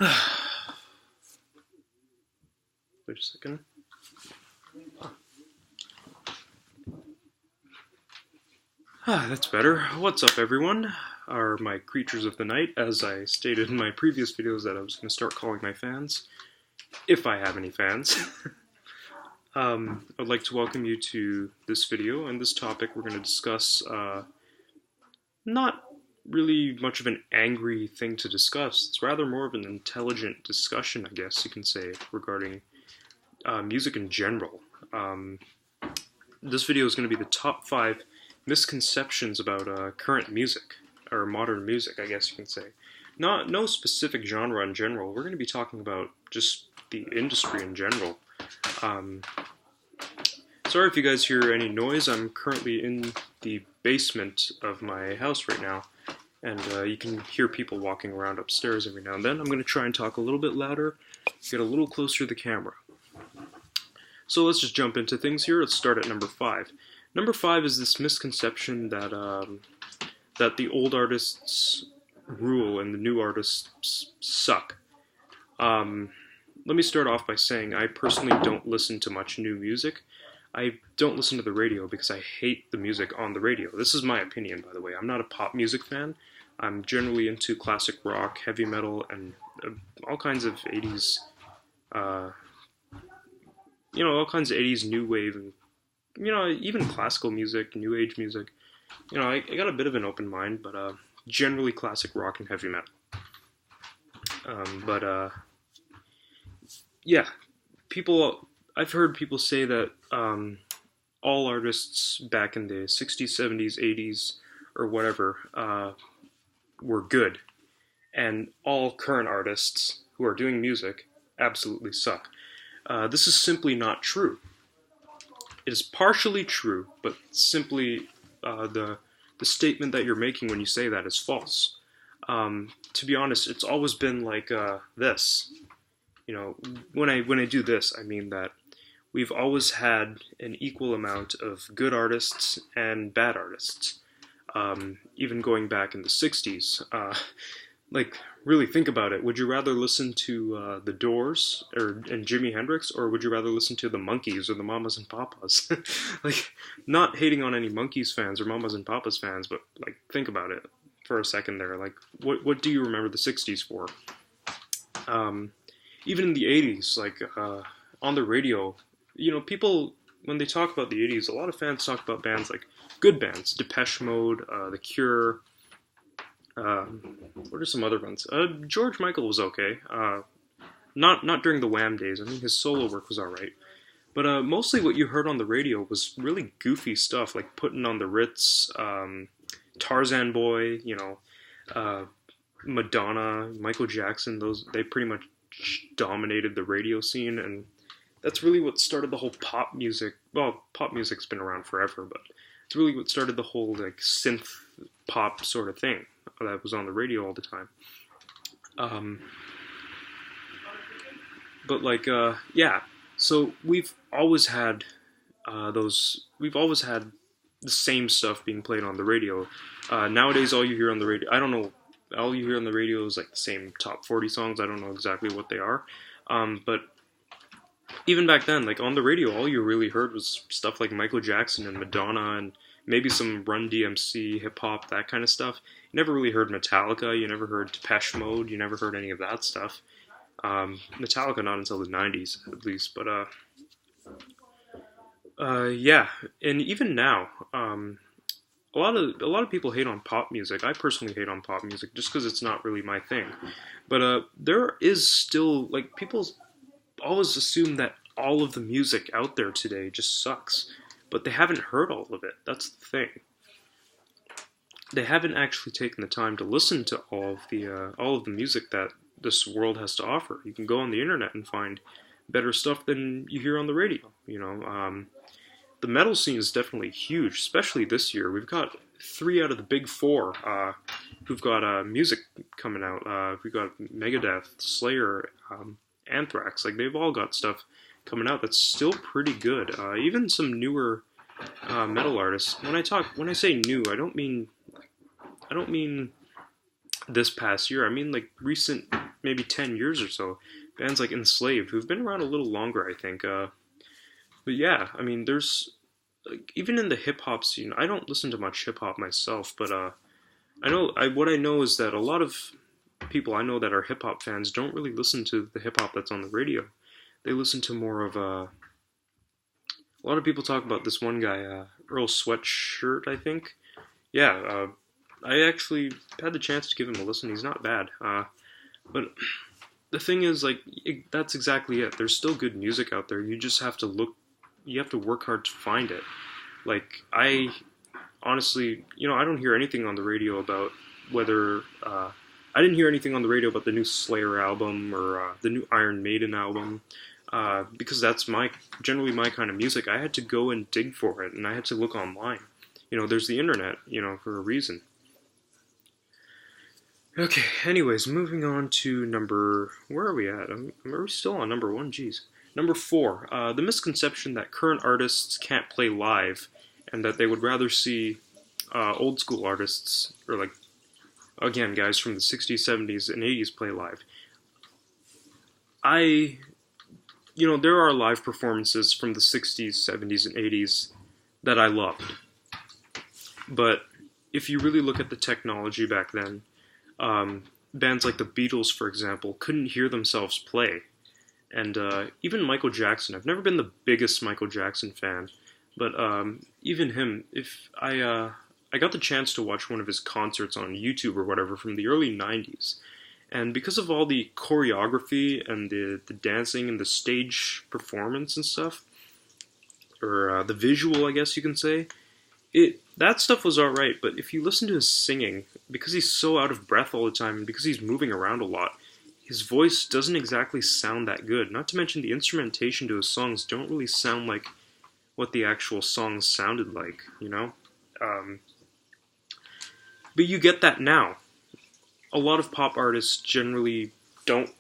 Wait a second. That's better. What's up, everyone? Are my creatures of the night, as I stated in my previous videos that I was going to start calling my fans, if I have any fans. I'd like to welcome you to this video, and this topic we're going to discuss not really much of an angry thing to discuss. It's rather more of an intelligent discussion, I guess you can say, regarding music in general. This video is going to be the top 5 misconceptions about current music, or modern music, I guess you can say. No specific genre in general. We're going to be talking about just the industry in general. Sorry if you guys hear any noise. I'm currently in the basement of my house right now, and you can hear people walking around upstairs every now and then. I'm going to try and talk a little bit louder, get a little closer to the camera. So let's just jump into things here. Let's start at number 5. Number 5 is this misconception that that the old artists rule and the new artists suck. Let me start off by saying I personally don't listen to much new music. I don't listen to the radio because I hate the music on the radio. This is my opinion, by the way. I'm not a pop music fan. I'm generally into classic rock, heavy metal, and all kinds of 80s, all kinds of 80s new wave, and, even classical music, new age music. I got a bit of an open mind, but generally classic rock and heavy metal. Yeah, I've heard people say that all artists back in the 60s, 70s, 80s, or whatever were good, and all current artists who are doing music absolutely suck. This is simply not true. It is partially true, but simply the statement that you're making when you say that is false. To be honest, it's always been like this. When I do this, I mean that we've always had an equal amount of good artists and bad artists. Even going back in the 60s. Really think about it. Would you rather listen to The Doors and Jimi Hendrix, or would you rather listen to the Monkees or the Mamas and Papas? Not hating on any Monkees fans or Mamas and Papas fans, but think about it for a second there. What do you remember the 60s for? Even in the 80s, on the radio, people, when they talk about the 80s, a lot of fans talk about bands like good bands, Depeche Mode, The Cure. What are some other ones? George Michael was okay. Not during the Wham days. I mean, his solo work was alright. But mostly what you heard on the radio was really goofy stuff, like Puttin' on the Ritz, Tarzan Boy, Madonna, Michael Jackson. They pretty much dominated the radio scene, and that's really what started the whole pop music. Well, pop music's been around forever, but it's really what started the whole synth pop sort of thing that was on the radio all the time. So we've always had we've always had the same stuff being played on the radio. Nowadays, all you hear on the radio, I don't know, all you hear on the radio is the same top 40 songs. I don't know exactly what they are. But even back then, on the radio, all you really heard was stuff like Michael Jackson and Madonna and maybe some Run DMC, hip-hop, that kind of stuff. You never really heard Metallica, you never heard Depeche Mode, you never heard any of that stuff. Metallica not until the 90s, at least, but, yeah, and even now, a lot of people hate on pop music. I personally hate on pop music just because it's not really my thing. But, there is still, people always assume that all of the music out there today just sucks. But they haven't heard all of it. That's the thing. They haven't actually taken the time to listen to all of the music that this world has to offer. You can go on the internet and find better stuff than you hear on the radio. The metal scene is definitely huge, especially this year. We've got 3 out of the big 4 who've got music coming out. We've got Megadeth, Slayer, Anthrax. They've all got stuff coming out that's still pretty good. Even some newer metal artists. When I say new, I don't mean this past year. I mean recent maybe 10 years or so. Bands like Enslaved, who've been around a little longer, I think. But yeah, I mean, there's like, even in the hip hop scene. I don't listen to much hip hop myself, but what I know is that a lot of people I know that are hip hop fans don't really listen to the hip hop that's on the radio. They listen to more of a lot of people talk about this one guy, Earl Sweatshirt, I think. Yeah, I actually had the chance to give him a listen. He's not bad. But the thing is, like, that's exactly it. There's still good music out there. You just have to look. You have to work hard to find it. Like, I honestly, I don't hear anything on the radio about whether. I didn't hear anything on the radio about the new Slayer album or the new Iron Maiden album. Because that's generally my kind of music. I had to go and dig for it, and I had to look online. There's the internet, for a reason. Okay, anyways, moving on to where are we at? Are we still on number 1? Jeez. Number 4, the misconception that current artists can't play live, and that they would rather see old school artists, or like, again, guys from the 60s, 70s, and 80s play live. There are live performances from the 60s, 70s, and 80s that I loved. But if you really look at the technology back then, bands like the Beatles, for example, couldn't hear themselves play. And even Michael Jackson, I've never been the biggest Michael Jackson fan, but even him, if I got the chance to watch one of his concerts on YouTube or whatever from the early 90s. And because of all the choreography and the dancing and the stage performance and stuff, or the visual, I guess you can say, that stuff was alright, but if you listen to his singing, because he's so out of breath all the time, and because he's moving around a lot, his voice doesn't exactly sound that good. Not to mention the instrumentation to his songs don't really sound like what the actual songs sounded like, But you get that now. A lot of pop artists generally don't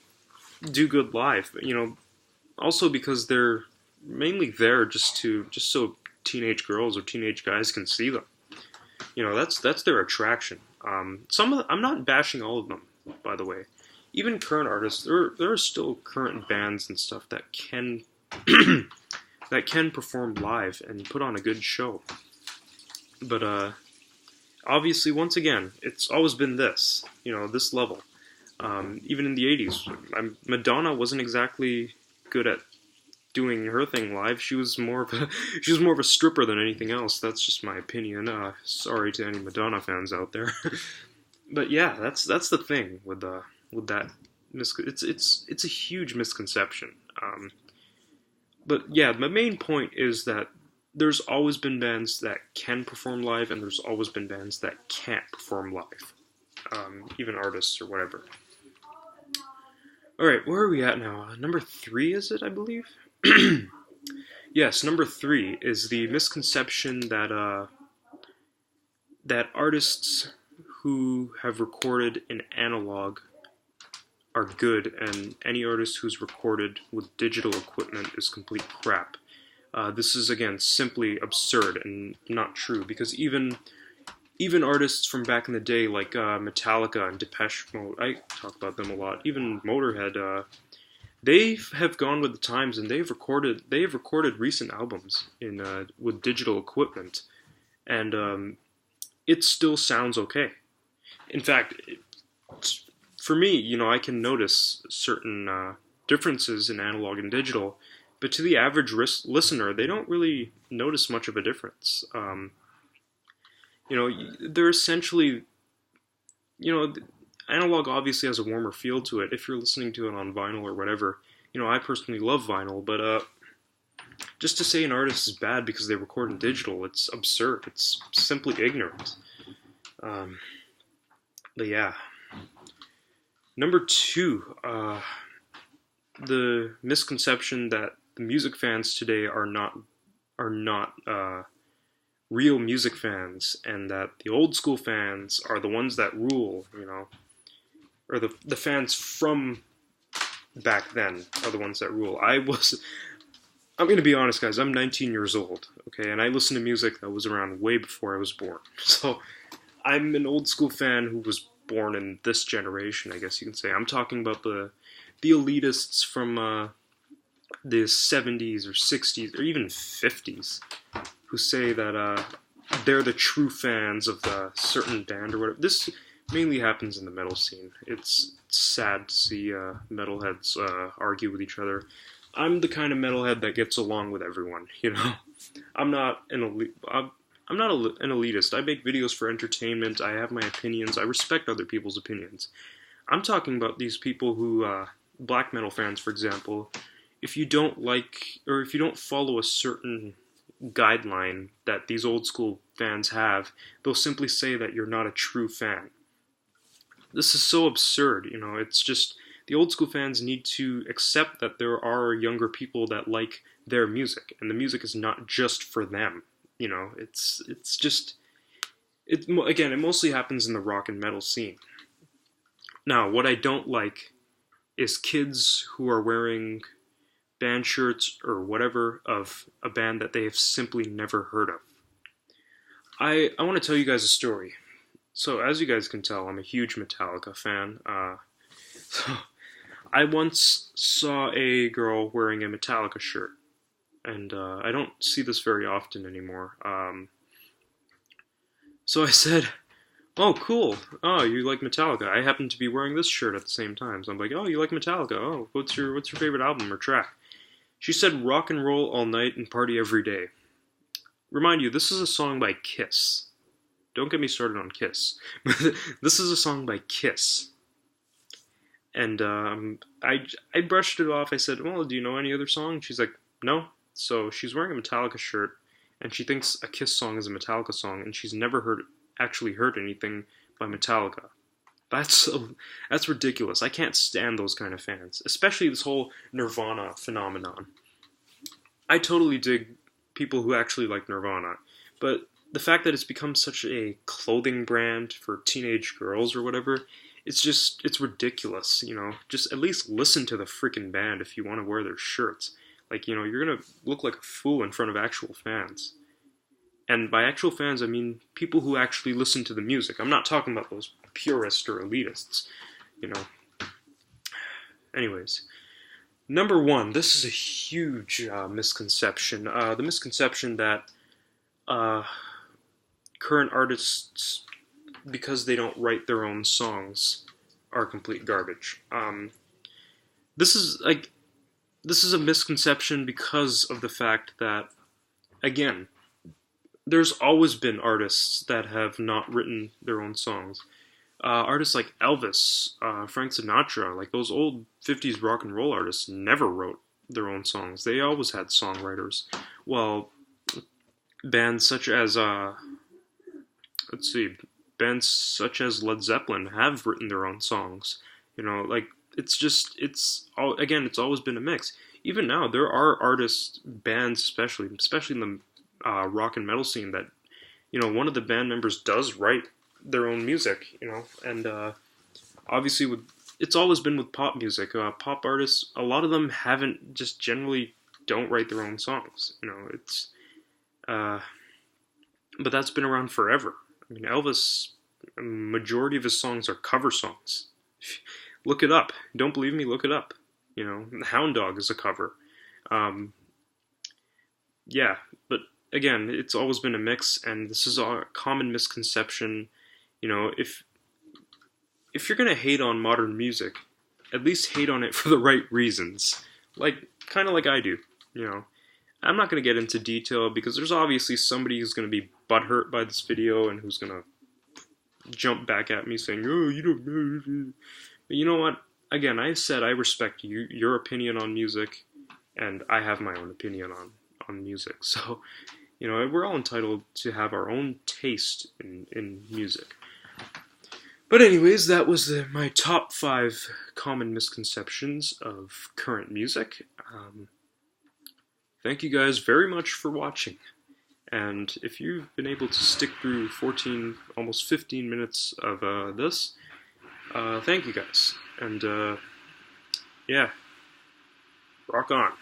do good live, also because they're mainly there just so teenage girls or teenage guys can see them. That's their attraction. I'm not bashing all of them, by the way. Even current artists, there are still current bands and stuff that can that can perform live and put on a good show. But obviously, once again, it's always been this level. Even in the 80s, Madonna wasn't exactly good at doing her thing live. She was more of a stripper than anything else. That's just my opinion. Sorry to any Madonna fans out there. But yeah, that's the thing with that. It's a huge misconception. But yeah, my main point is that there's always been bands that can perform live, and there's always been bands that can't perform live. Even artists or whatever. Alright, where are we at now? Number 3, is it, I believe? Yes, number 3 is the misconception that that artists who have recorded in analog are good, and any artist who's recorded with digital equipment is complete crap. This is, again, simply absurd and not true, because even artists from back in the day, like Metallica and Depeche Mode, I talk about them a lot, even Motorhead, they have gone with the times, and they've recorded recent albums with digital equipment, and it still sounds okay. In fact, for me, I can notice certain differences in analog and digital, but to the average listener, they don't really notice much of a difference. They're essentially, analog obviously has a warmer feel to it if you're listening to it on vinyl or whatever. I personally love vinyl, but just to say an artist is bad because they record in digital, it's absurd. It's simply ignorant. But yeah. Number 2, the misconception that the music fans today are not real music fans, and that the old school fans are the ones that rule, or the fans from back then are the ones that rule. I'm going to be honest, guys, I'm 19 years old, okay, and I listen to music that was around way before I was born. So I'm an old school fan who was born in this generation, I guess you can say. I'm talking about the elitists from the 70s or 60s or even 50s who say that they're the true fans of the certain band or whatever. This mainly happens in the metal scene. It's sad to see metalheads argue with each other. I'm the kind of metalhead that gets along with everyone, you know. I'm not an elite. I'm not an elitist. I make videos for entertainment. I have my opinions. I respect other people's opinions. I'm talking about these people who, black metal fans, for example. If you don't like, or if you don't follow a certain guideline that these old school fans have, they'll simply say that you're not a true fan. This is so absurd, you know. It's just the old school fans need to accept that there are younger people that like their music, and the music is not just for them. You know, it's just again, it mostly happens in the rock and metal scene. Now, what I don't like is kids who are wearing band shirts or whatever of a band that they have simply never heard of. I want to tell you guys a story. So, as you guys can tell, I'm a huge Metallica fan. So I once saw a girl wearing a Metallica shirt, and I don't see this very often anymore. So I said, "Oh, cool. Oh, you like Metallica? I happen to be wearing this shirt at the same time." So I'm like, "Oh, you like Metallica? Oh, what's your favorite album or track?" She said, "Rock and Roll All Night and Party Every Day." Remind you, this is a song by Kiss. Don't get me started on Kiss. This is a song by Kiss. And I brushed it off. I said, "Well, do you know any other song?" She's like, "No." So she's wearing a Metallica shirt, and she thinks a Kiss song is a Metallica song, and she's never actually heard anything by Metallica. That's ridiculous. I can't stand those kind of fans, especially this whole Nirvana phenomenon. I totally dig people who actually like Nirvana, but the fact that it's become such a clothing brand for teenage girls or whatever, it's ridiculous, you know. Just at least listen to the freaking band if you want to wear their shirts. Like, you know, you're gonna look like a fool in front of actual fans. And by actual fans, I mean people who actually listen to the music. I'm not talking about those purists or elitists, you know. Anyways, number one, this is a huge misconception. The misconception that current artists, because they don't write their own songs, are complete garbage. This is a misconception because of the fact that, again, there's always been artists that have not written their own songs. Artists like Elvis, Frank Sinatra, like those old 50s rock and roll artists never wrote their own songs. They always had songwriters. Well, bands such as, bands such as Led Zeppelin have written their own songs. You know, like, it's always been a mix. Even now, there are artists, bands especially in the rock and metal scene that, you know, one of the band members does write their own music, you know, and obviously it's always been with pop music. Pop artists, a lot of them just generally don't write their own songs, you know, but that's been around forever. I mean, Elvis, a majority of his songs are cover songs. Look it up. Don't believe me? Look it up. You know, Hound Dog is a cover. Yeah, but again, it's always been a mix, and this is a common misconception. You know, if you're gonna hate on modern music, at least hate on it for the right reasons. Kind of like I do. You know, I'm not gonna get into detail because there's obviously somebody who's gonna be butthurt by this video and who's gonna jump back at me saying, "Oh, you don't know." But you know what? Again, I said I respect your opinion on music, and I have my own opinion on music. So, you know, we're all entitled to have our own taste in music. But anyways, that was my top 5 common misconceptions of current music. Thank you guys very much for watching. And if you've been able to stick through 14, almost 15 minutes of this, thank you guys. And yeah, rock on.